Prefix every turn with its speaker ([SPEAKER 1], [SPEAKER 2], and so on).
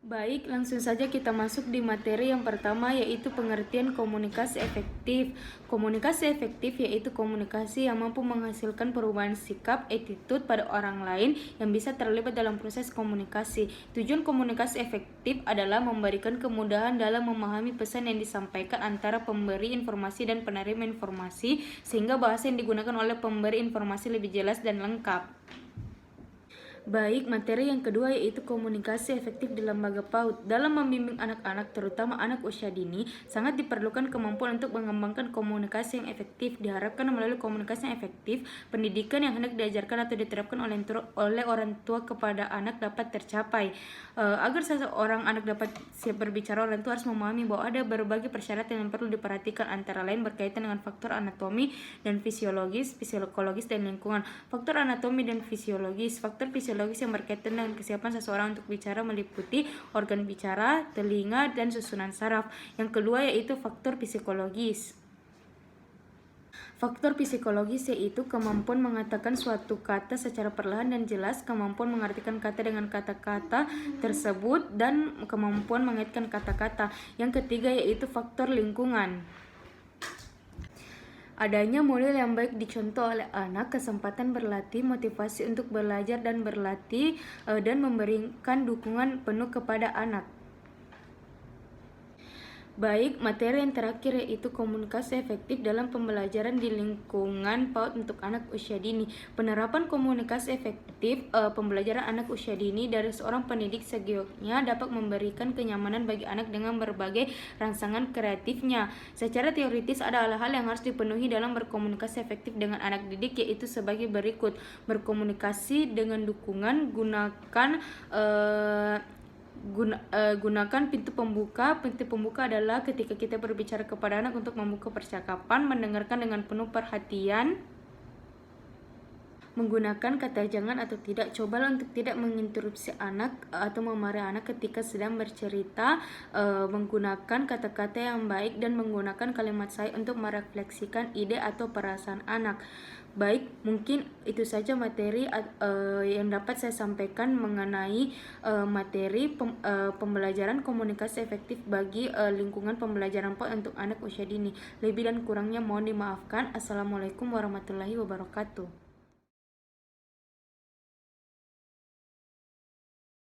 [SPEAKER 1] Baik, langsung saja kita masuk di materi yang pertama, yaitu pengertian komunikasi efektif. Komunikasi efektif yaitu komunikasi yang mampu menghasilkan perubahan sikap, attitude pada orang lain yang bisa terlibat dalam proses komunikasi. Tujuan komunikasi efektif adalah memberikan kemudahan dalam memahami pesan yang disampaikan antara pemberi informasi dan penerima informasi, sehingga bahasa yang digunakan oleh pemberi informasi lebih jelas dan lengkap. Baik, materi yang kedua yaitu komunikasi efektif di lembaga PAUD. Dalam membimbing anak-anak, terutama anak usia dini, sangat diperlukan kemampuan untuk mengembangkan komunikasi yang efektif. Diharapkan melalui komunikasi yang efektif, pendidikan yang hendak diajarkan atau diterapkan oleh orang tua kepada anak dapat tercapai. Agar seseorang anak dapat siap berbicara, orang tua harus memahami bahwa ada berbagai persyaratan yang perlu diperhatikan, antara lain berkaitan dengan faktor anatomi dan fisiologis, psikologis, dan lingkungan. Faktor anatomi dan fisiologis. Faktor fisiologis yang berkaitan dengan kesiapan seseorang untuk bicara meliputi organ bicara, telinga, dan susunan saraf. Yang kedua yaitu faktor psikologis. Faktor psikologis yaitu kemampuan mengatakan suatu kata secara perlahan dan jelas, kemampuan mengartikan kata dengan kata-kata tersebut, dan kemampuan mengaitkan kata-kata. Yang ketiga yaitu faktor lingkungan. Adanya model yang baik dicontoh oleh anak, kesempatan berlatih, motivasi untuk belajar dan berlatih, dan memberikan dukungan penuh kepada anak. Baik, materi yang terakhir yaitu komunikasi efektif dalam pembelajaran di lingkungan PAUD untuk anak usia dini. Penerapan komunikasi efektif pembelajaran anak usia dini dari seorang pendidik segioknya dapat memberikan kenyamanan bagi anak dengan berbagai rangsangan kreatifnya. Secara teoritis ada hal-hal yang harus dipenuhi dalam berkomunikasi efektif dengan anak didik, yaitu sebagai berikut. Berkomunikasi dengan dukungan, gunakan pintu pembuka. Pintu pembuka adalah ketika kita berbicara kepada anak untuk membuka percakapan, mendengarkan dengan penuh perhatian, menggunakan kata jangan atau tidak. Cobalah untuk tidak menginterupsi anak atau memarahi anak ketika sedang bercerita, menggunakan kata-kata yang baik dan menggunakan kalimat saya untuk merefleksikan ide atau perasaan anak. Baik, mungkin itu saja materi yang dapat saya sampaikan mengenai materi pembelajaran komunikasi efektif bagi lingkungan pembelajaran PAUD untuk anak usia dini. Lebih dan kurangnya mohon dimaafkan. Assalamualaikum warahmatullahi wabarakatuh.